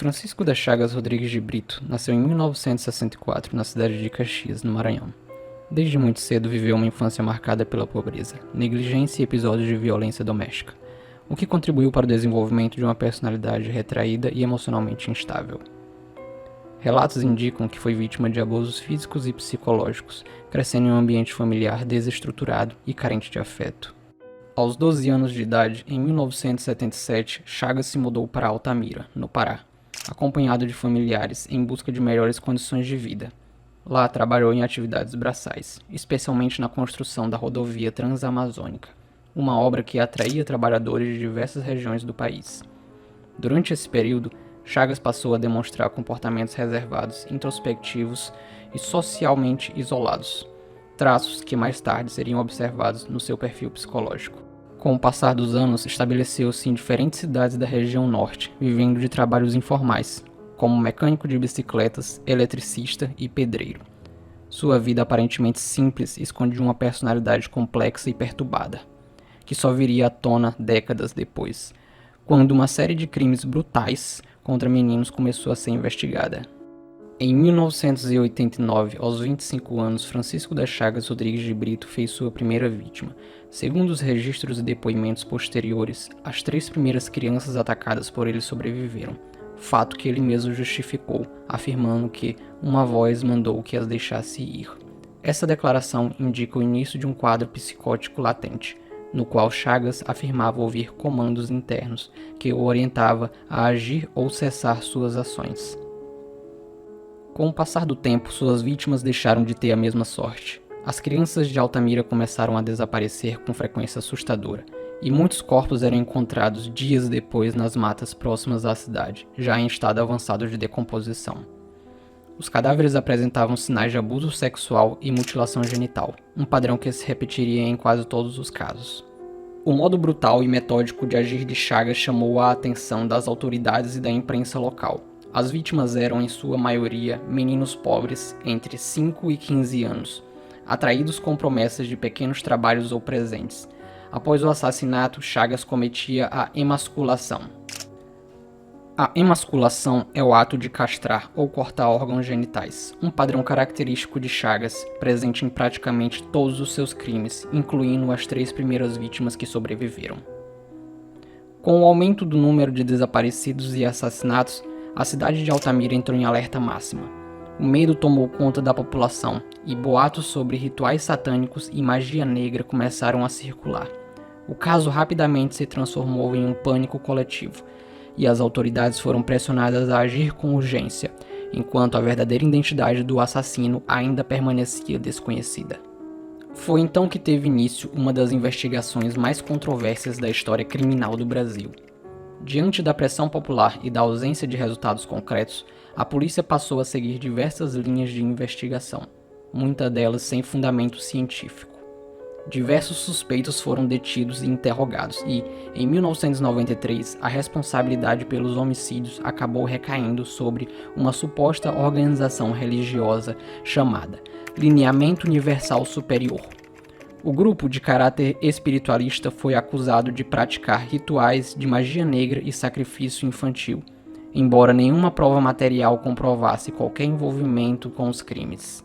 Francisco das Chagas Rodrigues de Brito nasceu em 1964 na cidade de Caxias, no Maranhão. Desde muito cedo viveu uma infância marcada pela pobreza, negligência e episódios de violência doméstica, o que contribuiu para o desenvolvimento de uma personalidade retraída e emocionalmente instável. Relatos indicam que foi vítima de abusos físicos e psicológicos, crescendo em um ambiente familiar desestruturado e carente de afeto. Aos 12 anos de idade, em 1977, Chagas se mudou para Altamira, no Pará, acompanhado de familiares em busca de melhores condições de vida. Lá trabalhou em atividades braçais, especialmente na construção da rodovia Transamazônica, uma obra que atraía trabalhadores de diversas regiões do país. Durante esse período, Chagas passou a demonstrar comportamentos reservados, introspectivos e socialmente isolados, traços que mais tarde seriam observados no seu perfil psicológico. Com o passar dos anos, estabeleceu-se em diferentes cidades da região norte, vivendo de trabalhos informais, como mecânico de bicicletas, eletricista e pedreiro. Sua vida aparentemente simples escondia uma personalidade complexa e perturbada, que só viria à tona décadas depois, quando uma série de crimes brutais contra meninos começou a ser investigada. Em 1989, aos 25 anos, Francisco das Chagas Rodrigues de Brito fez sua primeira vítima. Segundo os registros e depoimentos posteriores, as 3 primeiras crianças atacadas por ele sobreviveram, fato que ele mesmo justificou, afirmando que uma voz mandou que as deixasse ir. Essa declaração indica o início de um quadro psicótico latente, no qual Chagas afirmava ouvir comandos internos que o orientava a agir ou cessar suas ações. Com o passar do tempo, suas vítimas deixaram de ter a mesma sorte. As crianças de Altamira começaram a desaparecer com frequência assustadora, e muitos corpos eram encontrados dias depois nas matas próximas à cidade, já em estado avançado de decomposição. Os cadáveres apresentavam sinais de abuso sexual e mutilação genital, um padrão que se repetiria em quase todos os casos. O modo brutal e metódico de agir de Chagas chamou a atenção das autoridades e da imprensa local. As vítimas eram, em sua maioria, meninos pobres entre 5 e 15 anos, atraídos com promessas de pequenos trabalhos ou presentes. Após o assassinato, Chagas cometia a emasculação. A emasculação é o ato de castrar ou cortar órgãos genitais, um padrão característico de Chagas, presente em praticamente todos os seus crimes, incluindo as 3 primeiras vítimas que sobreviveram. Com o aumento do número de desaparecidos e assassinatos, a cidade de Altamira entrou em alerta máxima. O medo tomou conta da população e boatos sobre rituais satânicos e magia negra começaram a circular. O caso rapidamente se transformou em um pânico coletivo e as autoridades foram pressionadas a agir com urgência, enquanto a verdadeira identidade do assassino ainda permanecia desconhecida. Foi então que teve início uma das investigações mais controversas da história criminal do Brasil. Diante da pressão popular e da ausência de resultados concretos, a polícia passou a seguir diversas linhas de investigação, muitas delas sem fundamento científico. Diversos suspeitos foram detidos e interrogados e, em 1993, a responsabilidade pelos homicídios acabou recaindo sobre uma suposta organização religiosa chamada Lineamento Universal Superior. O grupo, de caráter espiritualista, foi acusado de praticar rituais de magia negra e sacrifício infantil, embora nenhuma prova material comprovasse qualquer envolvimento com os crimes.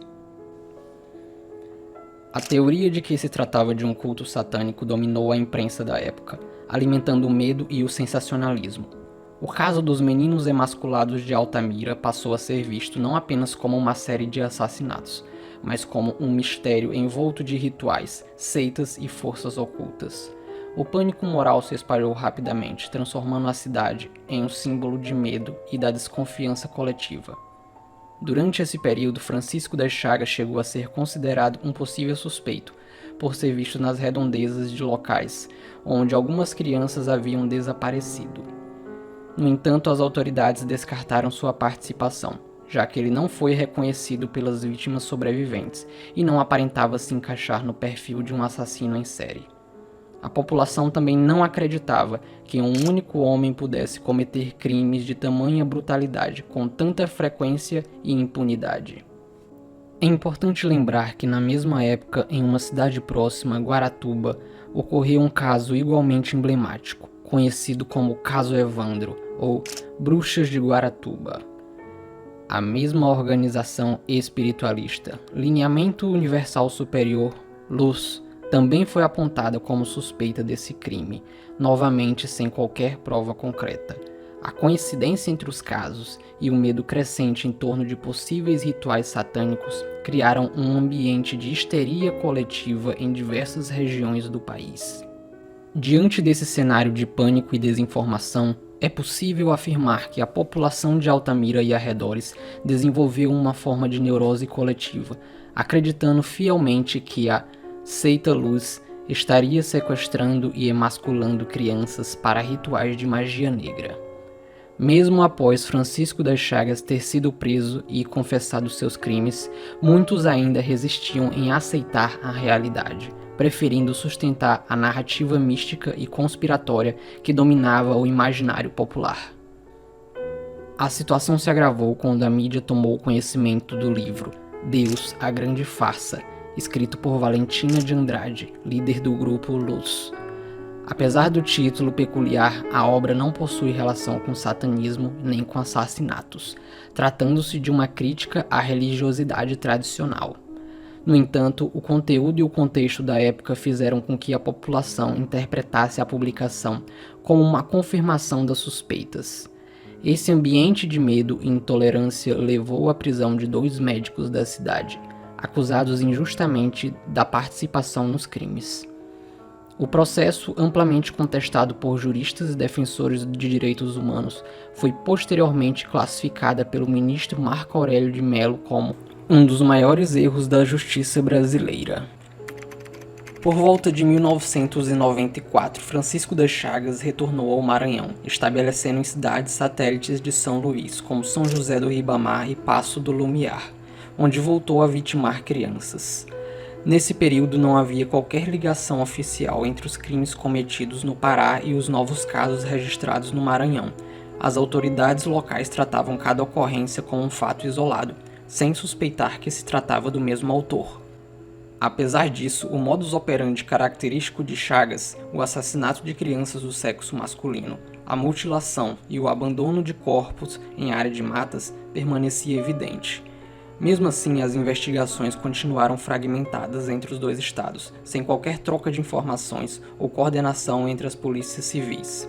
A teoria de que se tratava de um culto satânico dominou a imprensa da época, alimentando o medo e o sensacionalismo. O caso dos meninos emasculados de Altamira passou a ser visto não apenas como uma série de assassinatos, mas como um mistério envolto de rituais, seitas e forças ocultas. O pânico moral se espalhou rapidamente, transformando a cidade em um símbolo de medo e da desconfiança coletiva. Durante esse período, Francisco das Chagas chegou a ser considerado um possível suspeito, por ser visto nas redondezas de locais onde algumas crianças haviam desaparecido. No entanto, as autoridades descartaram sua participação, já que ele não foi reconhecido pelas vítimas sobreviventes e não aparentava se encaixar no perfil de um assassino em série. A população também não acreditava que um único homem pudesse cometer crimes de tamanha brutalidade com tanta frequência e impunidade. É importante lembrar que na mesma época, em uma cidade próxima, Guaratuba, ocorreu um caso igualmente emblemático, conhecido como Caso Evandro, ou Bruxas de Guaratuba. A mesma organização espiritualista, Lineamento Universal Superior, Luz, também foi apontada como suspeita desse crime, novamente sem qualquer prova concreta. A coincidência entre os casos e o medo crescente em torno de possíveis rituais satânicos criaram um ambiente de histeria coletiva em diversas regiões do país. Diante desse cenário de pânico e desinformação, é possível afirmar que a população de Altamira e arredores desenvolveu uma forma de neurose coletiva, acreditando fielmente que a Seita Luz estaria sequestrando e emasculando crianças para rituais de magia negra. Mesmo após Francisco das Chagas ter sido preso e confessado seus crimes, muitos ainda resistiam em aceitar a realidade, preferindo sustentar a narrativa mística e conspiratória que dominava o imaginário popular. A situação se agravou quando a mídia tomou conhecimento do livro Deus, a Grande Farsa, escrito por Valentina de Andrade, líder do grupo Luz. Apesar do título peculiar, a obra não possui relação com satanismo nem com assassinatos, tratando-se de uma crítica à religiosidade tradicional. No entanto, o conteúdo e o contexto da época fizeram com que a população interpretasse a publicação como uma confirmação das suspeitas. Esse ambiente de medo e intolerância levou à prisão de 2 médicos da cidade, acusados injustamente da participação nos crimes. O processo, amplamente contestado por juristas e defensores de direitos humanos, foi posteriormente classificada pelo ministro Marco Aurélio de Mello como um dos maiores erros da justiça brasileira. Por volta de 1994, Francisco das Chagas retornou ao Maranhão, estabelecendo em cidades satélites de São Luís, como São José do Ribamar e Paço do Lumiar, onde voltou a vitimar crianças. Nesse período não havia qualquer ligação oficial entre os crimes cometidos no Pará e os novos casos registrados no Maranhão. As autoridades locais tratavam cada ocorrência como um fato isolado, sem suspeitar que se tratava do mesmo autor. Apesar disso, o modus operandi característico de Chagas, o assassinato de crianças do sexo masculino, a mutilação e o abandono de corpos em área de matas, permanecia evidente. Mesmo assim, as investigações continuaram fragmentadas entre os 2 estados, sem qualquer troca de informações ou coordenação entre as polícias civis.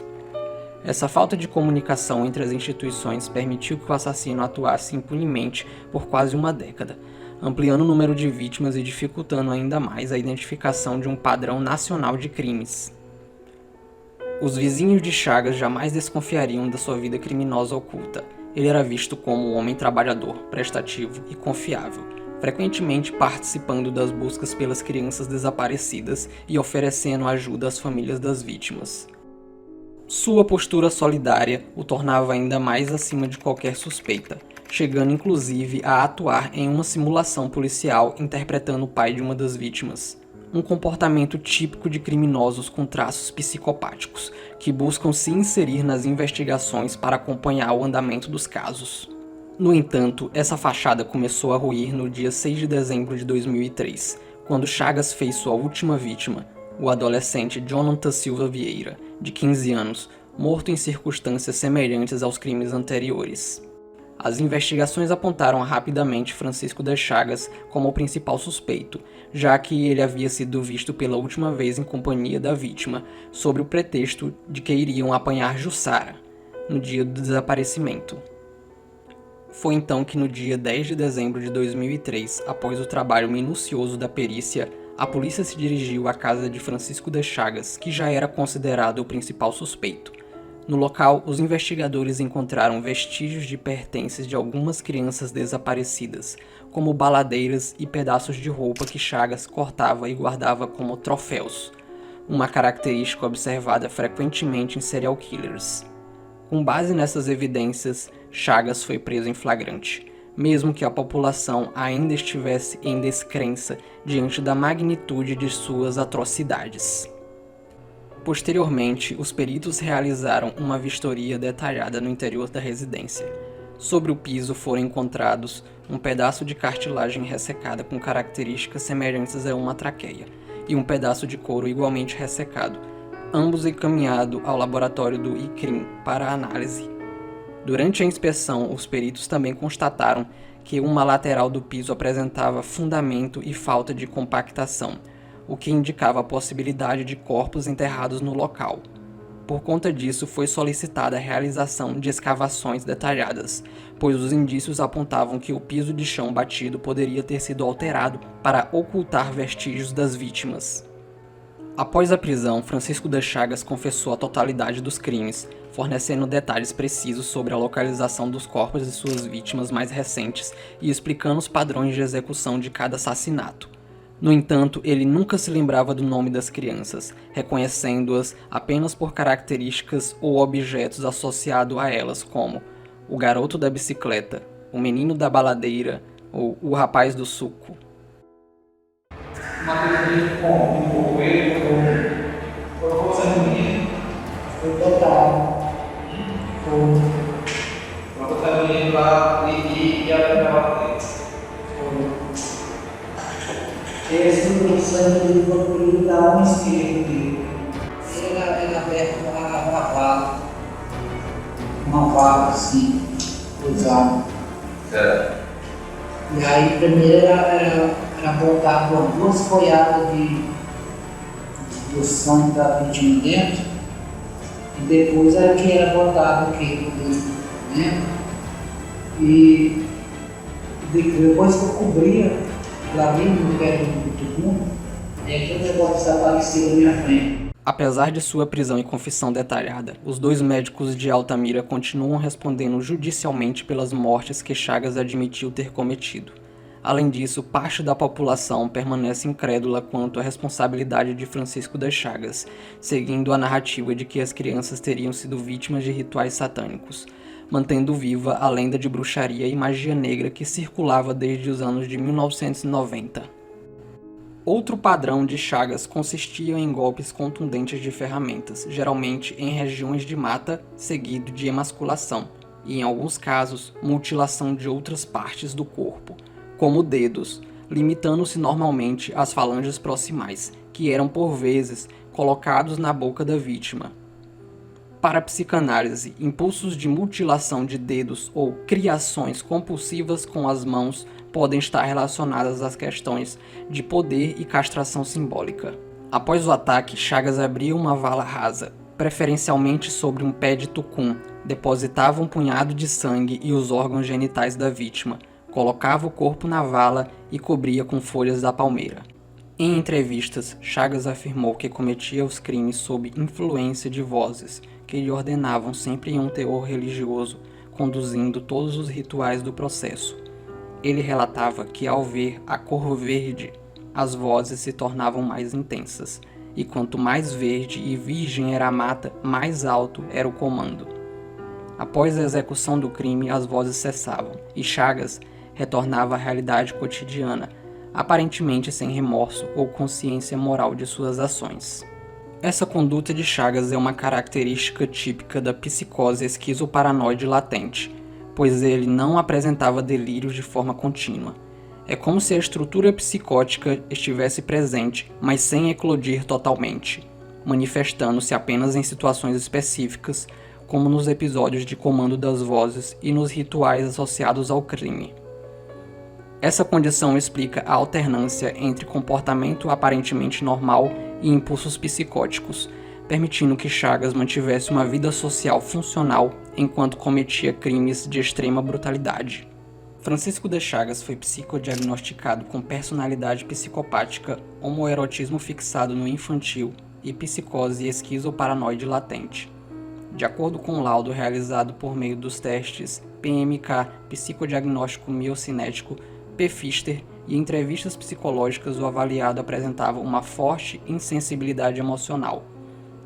Essa falta de comunicação entre as instituições permitiu que o assassino atuasse impunemente por quase uma década, ampliando o número de vítimas e dificultando ainda mais a identificação de um padrão nacional de crimes. Os vizinhos de Chagas jamais desconfiariam da sua vida criminosa oculta. Ele era visto como um homem trabalhador, prestativo e confiável, frequentemente participando das buscas pelas crianças desaparecidas e oferecendo ajuda às famílias das vítimas. Sua postura solidária o tornava ainda mais acima de qualquer suspeita, chegando inclusive a atuar em uma simulação policial interpretando o pai de uma das vítimas. Um comportamento típico de criminosos com traços psicopáticos, que buscam se inserir nas investigações para acompanhar o andamento dos casos. No entanto, essa fachada começou a ruir no dia 6 de dezembro de 2003, quando Chagas fez sua última vítima, o adolescente Jonathan Silva Vieira, de 15 anos, morto em circunstâncias semelhantes aos crimes anteriores. As investigações apontaram rapidamente Francisco das Chagas como o principal suspeito, já que ele havia sido visto pela última vez em companhia da vítima, sob o pretexto de que iriam apanhar Jussara, no dia do desaparecimento. Foi então que no dia 10 de dezembro de 2003, após o trabalho minucioso da perícia, a polícia se dirigiu à casa de Francisco das Chagas, que já era considerado o principal suspeito. No local, os investigadores encontraram vestígios de pertences de algumas crianças desaparecidas, como baladeiras e pedaços de roupa que Chagas cortava e guardava como troféus, uma característica observada frequentemente em serial killers. Com base nessas evidências, Chagas foi preso em flagrante, mesmo que a população ainda estivesse em descrença diante da magnitude de suas atrocidades. Posteriormente, os peritos realizaram uma vistoria detalhada no interior da residência. Sobre o piso foram encontrados um pedaço de cartilagem ressecada com características semelhantes a uma traqueia e um pedaço de couro igualmente ressecado, ambos encaminhados ao laboratório do ICRIM para análise. Durante a inspeção, os peritos também constataram que uma lateral do piso apresentava fundamento e falta de compactação, o que indicava a possibilidade de corpos enterrados no local. Por conta disso, foi solicitada a realização de escavações detalhadas, pois os indícios apontavam que o piso de chão batido poderia ter sido alterado para ocultar vestígios das vítimas. Após a prisão, Francisco das Chagas confessou a totalidade dos crimes, fornecendo detalhes precisos sobre a localização dos corpos de suas vítimas mais recentes e explicando os padrões de execução de cada assassinato. No entanto, ele nunca se lembrava do nome das crianças, reconhecendo-as apenas por características ou objetos associados a elas, como o garoto da bicicleta, o menino da baladeira ou o rapaz do suco. Uma coisa como um pouco ele, foi força do menino, foi total. Foi botar o menino lá e ela estava frente. Esse do sangue de vampiro da alma esquerda dele. Ele era aberto uma vaga assim, usada. Certo. E aí primeiro era botado duas folhadas do sangue da vítima dentro, e depois era que era botado aqui dentro, né? E depois que eu cobria lá mesmo no pé do mundo, aquele negócio desapareceu na minha frente. Apesar de sua prisão e confissão detalhada, os dois médicos de Altamira continuam respondendo judicialmente pelas mortes que Chagas admitiu ter cometido. Além disso, parte da população permanece incrédula quanto à responsabilidade de Francisco das Chagas, seguindo a narrativa de que as crianças teriam sido vítimas de rituais satânicos, mantendo viva a lenda de bruxaria e magia negra que circulava desde os anos de 1990. Outro padrão de Chagas consistia em golpes contundentes de ferramentas, geralmente em regiões de mata, seguido de emasculação, e em alguns casos, mutilação de outras partes do corpo, como dedos, limitando-se normalmente às falanges proximais, que eram por vezes colocados na boca da vítima. Para a psicanálise, impulsos de mutilação de dedos ou criações compulsivas com as mãos podem estar relacionadas às questões de poder e castração simbólica. Após o ataque, Chagas abria uma vala rasa, preferencialmente sobre um pé de tucum, depositava um punhado de sangue e os órgãos genitais da vítima, colocava o corpo na vala e cobria com folhas da palmeira. Em entrevistas, Chagas afirmou que cometia os crimes sob influência de vozes que lhe ordenavam sempre em um teor religioso, conduzindo todos os rituais do processo. Ele relatava que ao ver a cor verde, as vozes se tornavam mais intensas, e quanto mais verde e virgem era a mata, mais alto era o comando. Após a execução do crime, as vozes cessavam, e Chagas retornava à realidade cotidiana, aparentemente sem remorso ou consciência moral de suas ações. Essa conduta de Chagas é uma característica típica da psicose esquizoparanoide latente, pois ele não apresentava delírios de forma contínua. É como se a estrutura psicótica estivesse presente, mas sem eclodir totalmente, manifestando-se apenas em situações específicas, como nos episódios de comando das vozes e nos rituais associados ao crime. Essa condição explica a alternância entre comportamento aparentemente normal e impulsos psicóticos, permitindo que Chagas mantivesse uma vida social funcional enquanto cometia crimes de extrema brutalidade. Francisco das Chagas foi psicodiagnosticado com personalidade psicopática, homoerotismo fixado no infantil e psicose esquizoparanoide latente. De acordo com o laudo realizado por meio dos testes PMK, psicodiagnóstico miocinético, Pfister e entrevistas psicológicas, o avaliado apresentava uma forte insensibilidade emocional.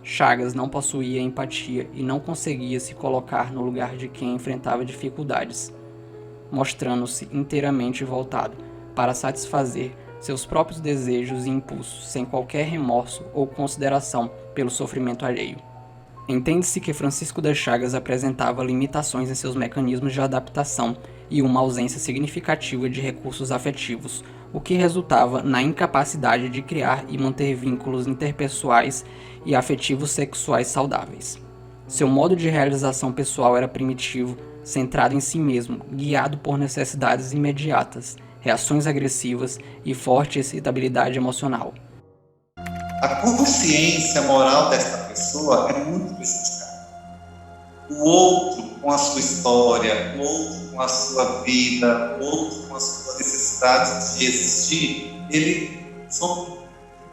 Chagas não possuía empatia e não conseguia se colocar no lugar de quem enfrentava dificuldades, mostrando-se inteiramente voltado para satisfazer seus próprios desejos e impulsos, sem qualquer remorso ou consideração pelo sofrimento alheio. Entende-se que Francisco das Chagas apresentava limitações em seus mecanismos de adaptação e uma ausência significativa de recursos afetivos, o que resultava na incapacidade de criar e manter vínculos interpessoais e afetivos sexuais saudáveis. Seu modo de realização pessoal era primitivo, centrado em si mesmo, guiado por necessidades imediatas, reações agressivas e forte excitabilidade emocional. A consciência moral desta pessoa é muito prejudicada. O outro com a sua história, o outro com a sua vida, o outro com as suas necessidades de existir,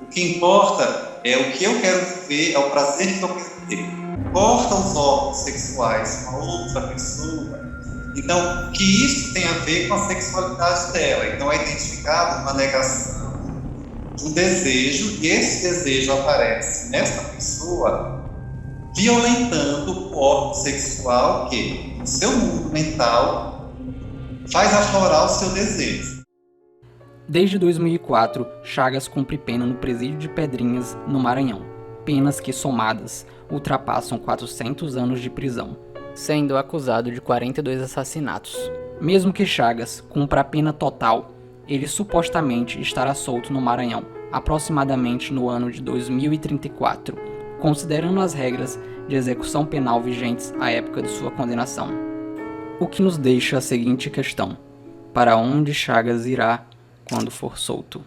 o que importa é o que eu quero viver, é o prazer que eu quero ter. Corta os órgãos sexuais com a outra pessoa, então, que isso tem a ver com a sexualidade dela. Então, é identificado uma negação um desejo, e esse desejo aparece nesta pessoa violentando o órgão sexual que, no seu mundo mental, faz aflorar o seu desejo. Desde 2004, Chagas cumpre pena no presídio de Pedrinhas, no Maranhão. Penas que, somadas, ultrapassam 400 anos de prisão, sendo acusado de 42 assassinatos. Mesmo que Chagas cumpra a pena total, ele supostamente estará solto no Maranhão, aproximadamente no ano de 2034, considerando as regras de execução penal vigentes à época de sua condenação. O que nos deixa a seguinte questão: para onde Chagas irá quando for solto?